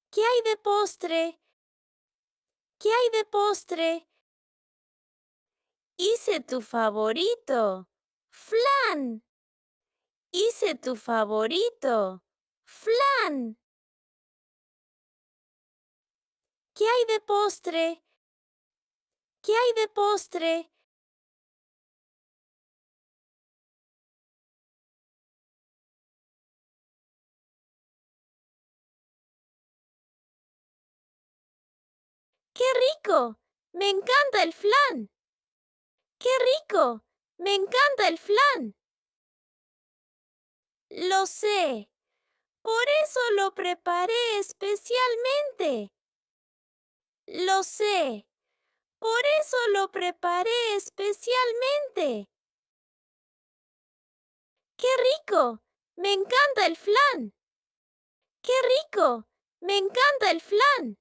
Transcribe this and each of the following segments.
¿Qué hay de postre? ¿Qué hay de postre? Hice tu favorito. Flan. Hice tu favorito. Flan. ¿Qué hay de postre? ¿Qué hay de postre? ¡Qué rico! Me encanta el flan. ¡Qué rico! Me encanta el flan. Lo sé. Por eso lo preparé especialmente. Lo sé. Por eso lo preparé especialmente. ¡Qué rico! Me encanta el flan. ¡Qué rico! Me encanta el flan.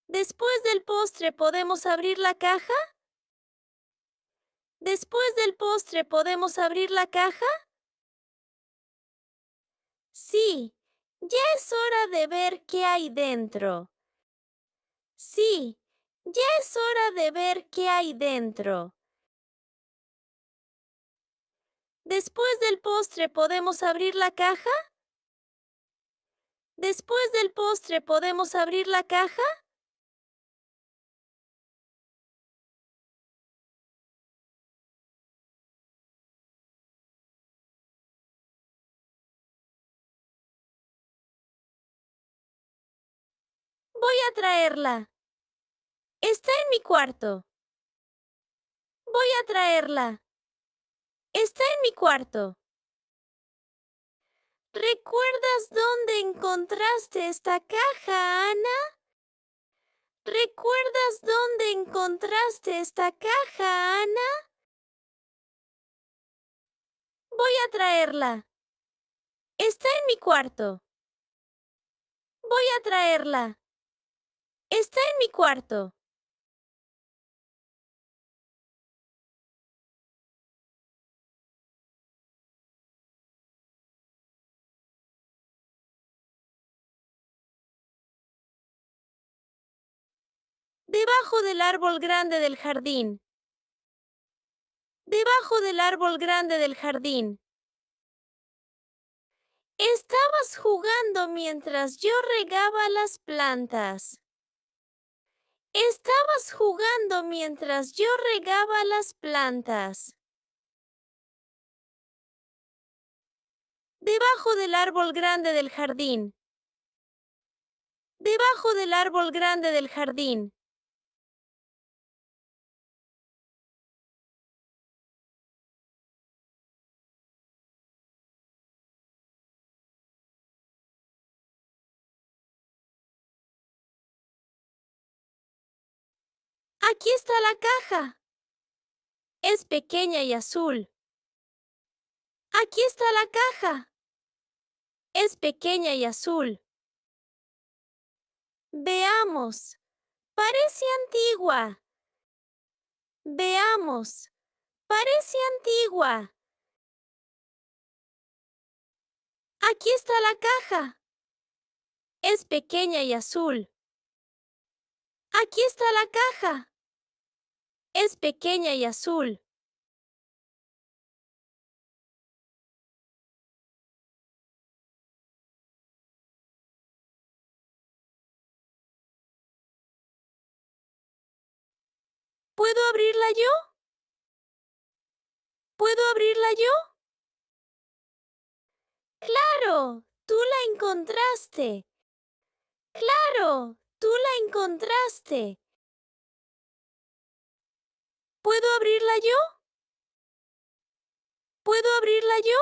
¿Después del postre podemos abrir la caja? ¿Después del postre podemos abrir la caja? Sí, ya es hora de ver qué hay dentro. Sí, ya es hora de ver qué hay dentro. ¿Después del postre podemos abrir la caja? ¿Después del postre podemos abrir la caja? Voy a traerla. Está en mi cuarto. Voy a traerla. Está en mi cuarto. ¿Recuerdas dónde encontraste esta caja, Ana? ¿Recuerdas dónde encontraste esta caja, Ana? Voy a traerla. Está en mi cuarto. Voy a traerla. Está en mi cuarto. Debajo del árbol grande del jardín. Debajo del árbol grande del jardín. Estabas jugando mientras yo regaba las plantas. Estabas jugando mientras yo regaba las plantas. Debajo del árbol grande del jardín. Debajo del árbol grande del jardín. Aquí está la caja. Es pequeña y azul. Aquí está la caja. Es pequeña y azul. Veamos. Parece antigua. Veamos. Parece antigua. Aquí está la caja. Es pequeña y azul. Aquí está la caja. Es pequeña y azul. ¿Puedo abrirla yo? ¿Puedo abrirla yo? ¡Claro! Tú la encontraste. ¡Claro! Tú la encontraste. ¿Puedo abrirla yo? ¿Puedo abrirla yo?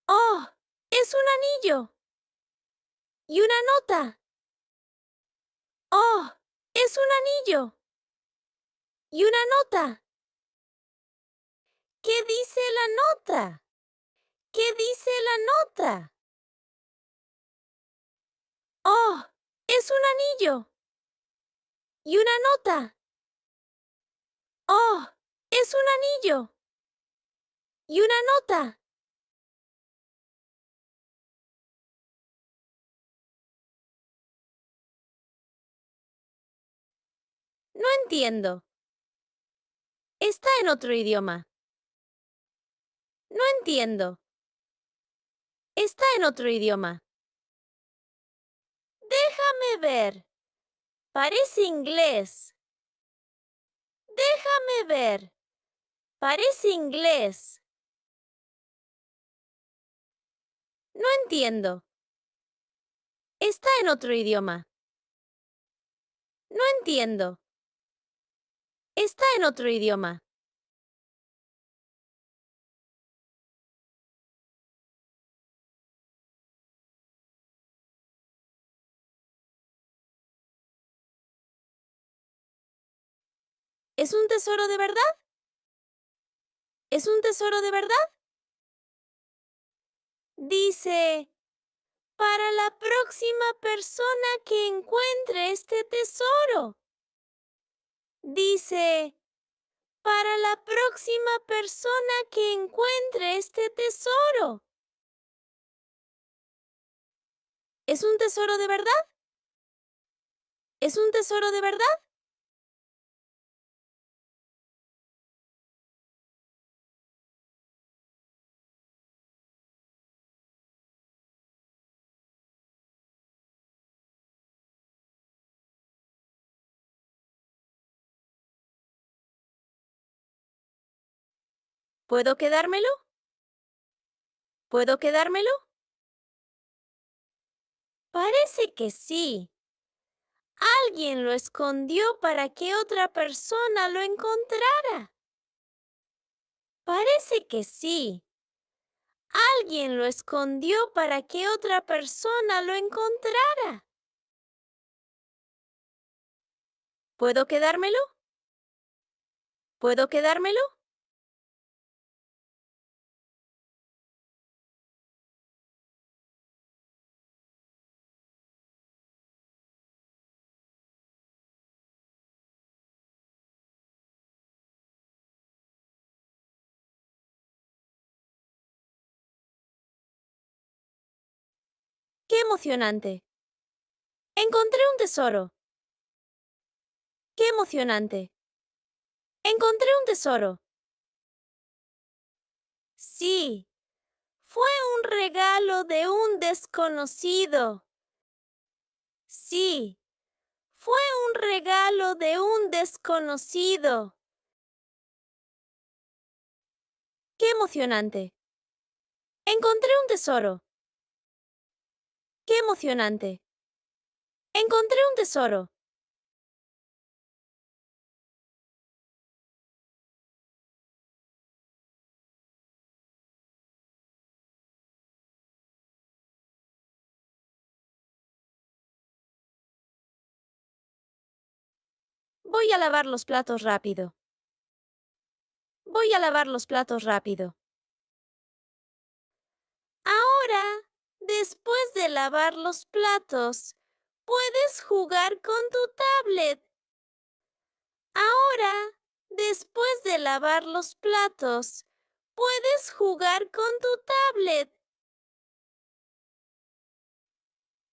¡Oh! Es un anillo. Y una nota. ¡Oh! Es un anillo. Y una nota. ¿Qué dice la nota? ¿Qué dice la nota? ¡Oh! Es un anillo. Y una nota. ¡Oh! Es un anillo. Y una nota. No entiendo. Está en otro idioma. No entiendo. Está en otro idioma. Déjame ver. Parece inglés. Déjame ver. Parece inglés. No entiendo. Está en otro idioma. No entiendo. Está en otro idioma. ¿Es un tesoro de verdad? ¿Es un tesoro de verdad? Dice, para la próxima persona que encuentre este tesoro. Dice, para la próxima persona que encuentre este tesoro. ¿Es un tesoro de verdad? ¿Es un tesoro de verdad? ¿Puedo quedármelo? ¿Puedo quedármelo? Parece que sí. Alguien lo escondió para que otra persona lo encontrara. Parece que sí. Alguien lo escondió para que otra persona lo encontrara. ¿Puedo quedármelo? ¿Puedo quedármelo? ¡Qué emocionante! Encontré un tesoro. ¡Qué emocionante! Encontré un tesoro. Sí, fue un regalo de un desconocido. Sí, fue un regalo de un desconocido. ¡Qué emocionante! Encontré un tesoro. ¡Qué emocionante! Encontré un tesoro. Voy a lavar los platos rápido. Voy a lavar los platos rápido. Ahora, después de lavar los platos, puedes jugar con tu tablet. Ahora, después de lavar los platos, puedes jugar con tu tablet.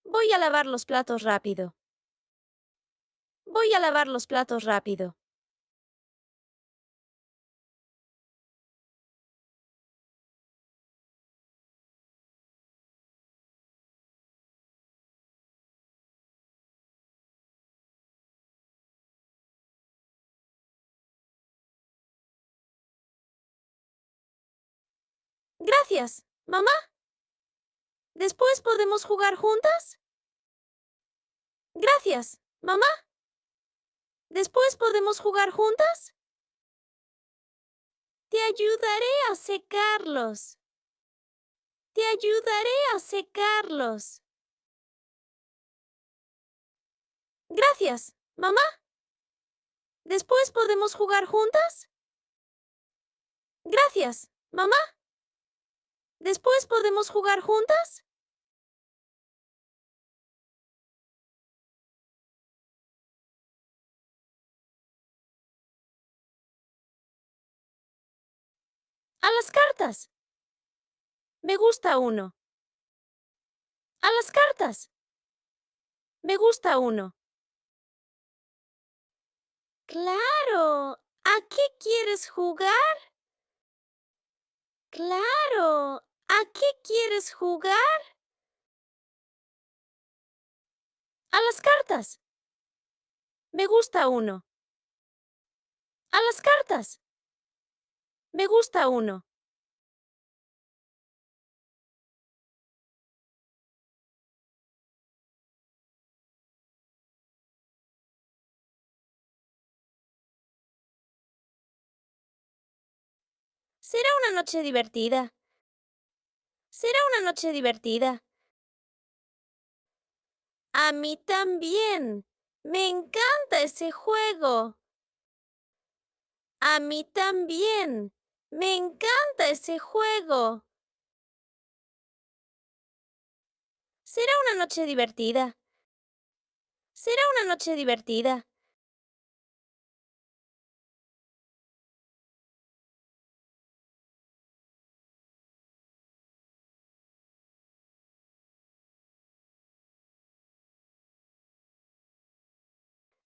Voy a lavar los platos rápido. Voy a lavar los platos rápido. Gracias, mamá. ¿Después podemos jugar juntas? Gracias, mamá. ¿Después podemos jugar juntas? Te ayudaré a secarlos. Te ayudaré a secarlos. Gracias, mamá. ¿Después podemos jugar juntas? Gracias, mamá. ¿Después podemos jugar juntas? A las cartas. Me gusta uno. A las cartas. Me gusta uno. Claro. ¿A qué quieres jugar? Claro. ¿A qué quieres jugar? A las cartas. Me gusta uno. A las cartas. Me gusta uno. Será una noche divertida. Será una noche divertida. A mí también. Me encanta ese juego. A mí también. Me encanta ese juego. Será una noche divertida. Será una noche divertida.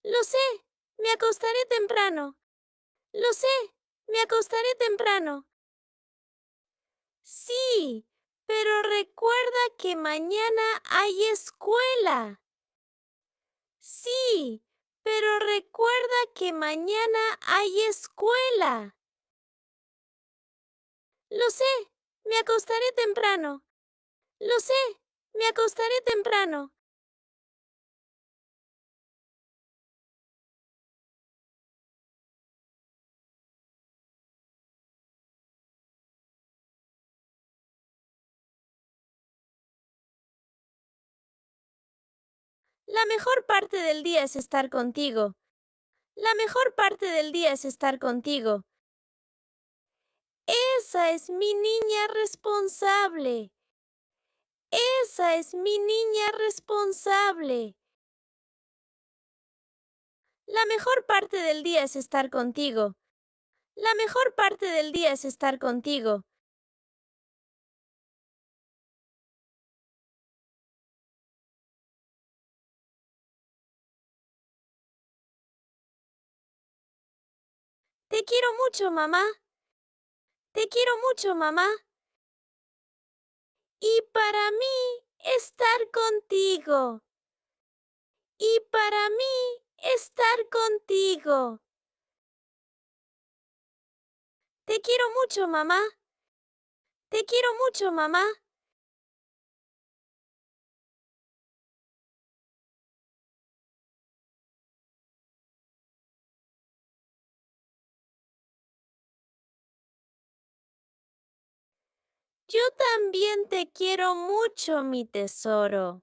Lo sé. Me acostaré temprano. Lo sé. Me acostaré temprano. Sí, pero recuerda que mañana hay escuela. Sí, pero recuerda que mañana hay escuela. Lo sé. Me acostaré temprano. Lo sé. Me acostaré temprano. La mejor parte del día es estar contigo. La mejor parte del día es estar contigo. Esa es mi niña responsable. Esa es mi niña responsable. La mejor parte del día es estar contigo. La mejor parte del día es estar contigo. Te quiero mucho, mamá. Te quiero mucho, mamá. Y para mí, estar contigo. Y para mí, estar contigo. Te quiero mucho, mamá. Te quiero mucho, mamá. Yo también te quiero mucho, mi tesoro.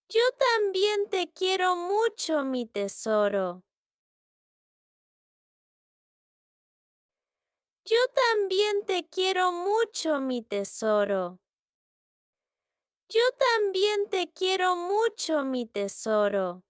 Yo también te quiero mucho, mi tesoro. Yo también te quiero mucho, mi tesoro. Yo también te quiero mucho, mi tesoro.